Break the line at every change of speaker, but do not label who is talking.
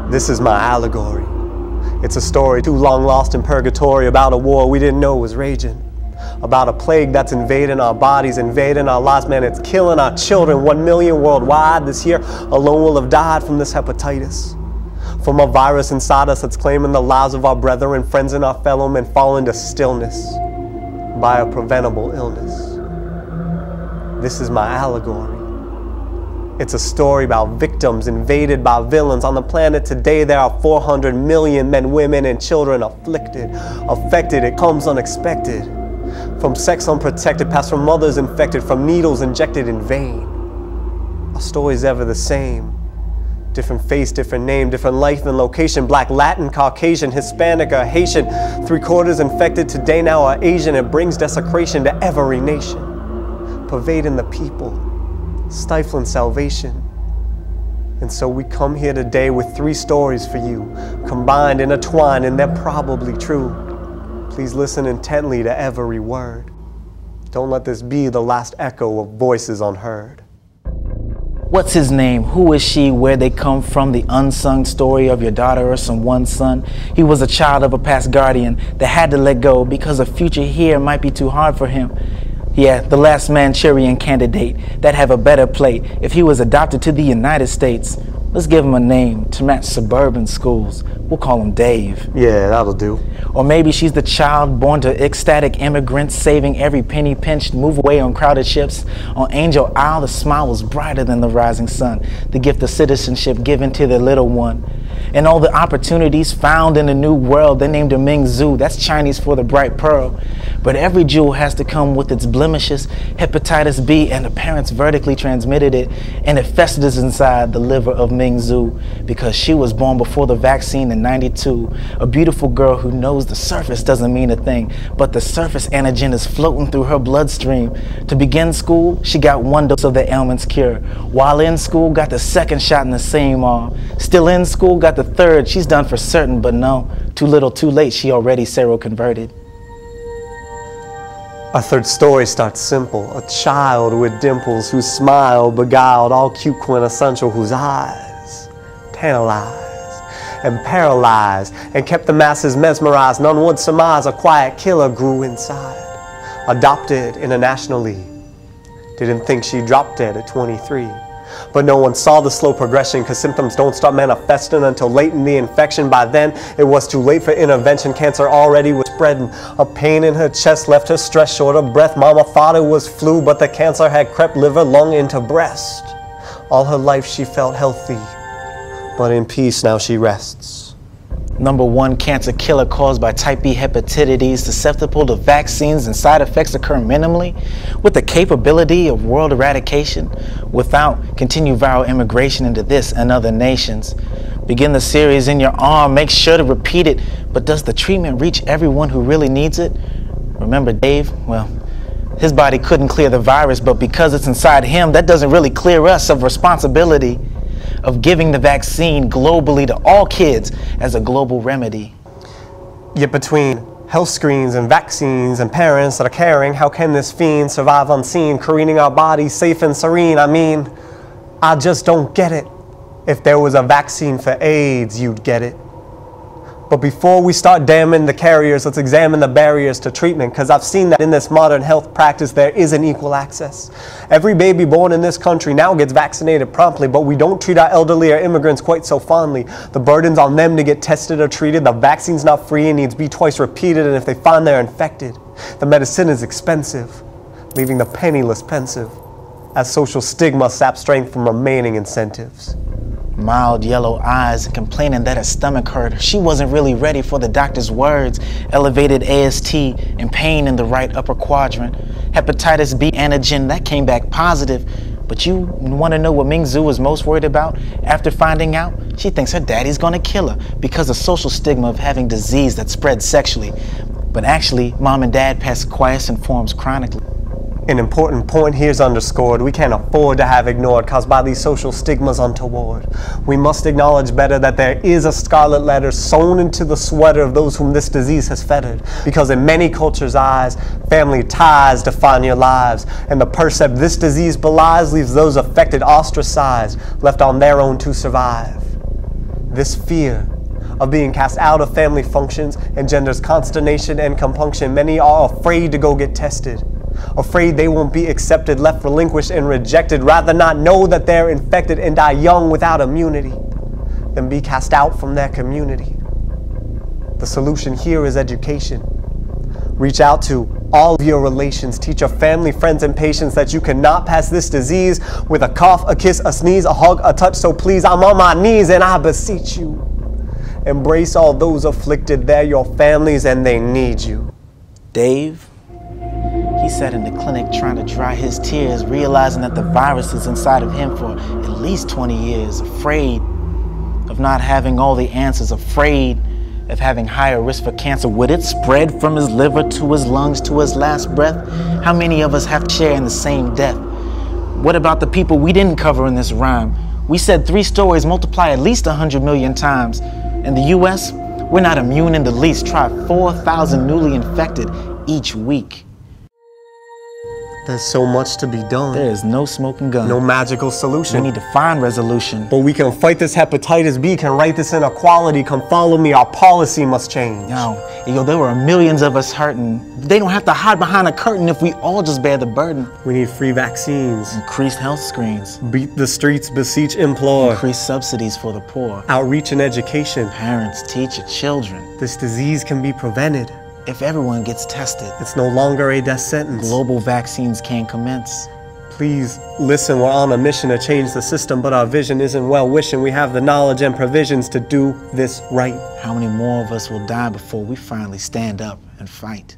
This is my allegory. It's a story too long lost in purgatory about a war we didn't know was raging. About a plague that's invading our bodies, invading our lives, man, it's killing our children. 1 million worldwide this year alone will have died from this hepatitis. From a virus inside us that's claiming the lives of our brethren, friends, and our fellow men fall into stillness by a preventable illness. This is my allegory. It's a story about victims invaded by villains. On the planet today, there are 400 million men, women, and children afflicted, affected. It comes unexpected. From sex unprotected, passed from mothers infected, from needles injected in vain. Our story's ever the same. Different face, different name, different life and location. Black, Latin, Caucasian, Hispanic, or Haitian. 3/4 infected today, now are Asian. It brings desecration to every nation, pervading the people, stifling salvation. And so we come here today with 3 stories for you, combined, intertwined, and they're probably true. Please listen intently to every word. Don't let this be the last echo of voices unheard.
What's his name? Who is she? Where they come from? The unsung story of your daughter or someone's son. He was a child of a past guardian that had to let go because a future here might be too hard for him. Yeah, the last Manchurian candidate that have a better plate if he was adopted to the United States. Let's give him a name to match suburban schools. We'll call him Dave.
Yeah, that'll do.
Or maybe she's the child born to ecstatic immigrants, saving every penny pinched, move away on crowded ships. On Angel Isle, the smile was brighter than the rising sun, the gift of citizenship given to their little one. And all the opportunities found in the new world, they named her Ming Zhu. That's Chinese for the bright pearl. But every jewel has to come with its blemishes, hepatitis B, and the parents vertically transmitted it, and it festers inside the liver of Ming Zhu because she was born before the vaccine in '92. A beautiful girl who knows the surface doesn't mean a thing, but the surface antigen is floating through her bloodstream. To begin school, she got 1 dose of the ailment's cure. While in school, got the 2nd shot in the same arm. Still in school, got the 3rd. She's done for certain, but no, too little, too late. She already seroconverted.
Our 3rd story starts simple. A child with dimples whose smile beguiled all cute quintessential, whose eyes tantalized and paralyzed and kept the masses mesmerized. None would surmise a quiet killer grew inside. Adopted internationally. Didn't think she dropped dead at 23. But no one saw the slow progression because symptoms don't start manifesting until late in the infection. By then, it was too late for intervention. Cancer already was spreading. A pain in her chest left her stressed, short of breath. Mama thought it was flu, but the cancer had crept liver, lung into breast. All her life she felt healthy, but in peace now she rests.
#1 cancer killer caused by type B hepatitis, susceptible to vaccines and side effects occur minimally, with the capability of world eradication without continued viral immigration into this and other nations. Begin the series in your arm, make sure to repeat it, but does the treatment reach everyone who really needs it? Remember Dave? Well, his body couldn't clear the virus, but because it's inside him, that doesn't really clear us of responsibility of giving the vaccine globally to all kids as a global remedy.
Yet between health screens and vaccines and parents that are caring, how can this fiend survive unseen, careening our bodies safe and serene? I mean, I just don't get it. If there was a vaccine for AIDS, you'd get it. But before we start damning the carriers, let's examine the barriers to treatment, because I've seen that in this modern health practice there isn't equal access. Every baby born in this country now gets vaccinated promptly, but we don't treat our elderly or immigrants quite so fondly. The burden's on them to get tested or treated. The vaccine's not free and needs to be twice repeated, and if they find they're infected, the medicine is expensive, leaving the penniless pensive, as social stigma saps strength from remaining incentives.
Mild yellow eyes and complaining that her stomach hurt. She wasn't really ready for the doctor's words. Elevated AST and pain in the right upper quadrant. Hepatitis B antigen, that came back positive. But you want to know what Ming Zhu is most worried about after finding out? She thinks her daddy's gonna kill her because of social stigma of having disease that spreads sexually. But actually, mom and dad pass quiescent forms chronically.
An important point here's underscored. We can't afford to have ignored, caused by these social stigmas untoward. We must acknowledge better that there is a scarlet letter sewn into the sweater of those whom this disease has fettered. Because in many cultures' eyes, family ties define your lives, and the percept this disease belies leaves those affected ostracized, left on their own to survive. This fear of being cast out of family functions engenders consternation and compunction. Many are afraid to go get tested, afraid they won't be accepted, left relinquished and rejected, rather not know that they're infected and die young without immunity than be cast out from their community. The solution here is education. Reach out to all of your relations, teach your family, friends, and patients that you cannot pass this disease with a cough, a kiss, a sneeze, a hug, a touch. So please, I'm on my knees and I beseech you, embrace all those afflicted. They're your families and they need you.
Dave, he sat in the clinic trying to dry his tears, realizing that the virus is inside of him for at least 20 years, afraid of not having all the answers, afraid of having higher risk for cancer. Would it spread from his liver to his lungs to his last breath? How many of us have to share in the same death? What about the people we didn't cover in this rhyme? We said 3 stories multiply at least 100 million times. In the US, we're not immune in the least. Try 4,000 newly infected each week.
There's so much to be done.
There is no smoking gun.
No magical solution.
We need to find resolution.
But we can fight this hepatitis B, can right this inequality. Come follow me, our policy must change.
Yo, there were millions of us hurting. They don't have to hide behind a curtain if we all just bear the burden.
We need free vaccines.
Increased health screens.
Beat the streets, beseech, implore.
Increased subsidies for the poor.
Outreach and education.
Parents, teach your children.
This disease can be prevented.
If everyone gets tested,
it's no longer a death sentence.
Global vaccines can commence.
Please listen, we're on a mission to change the system, but our vision isn't well-wishing. We have the knowledge and provisions to do this right.
How many more of us will die before we finally stand up and fight?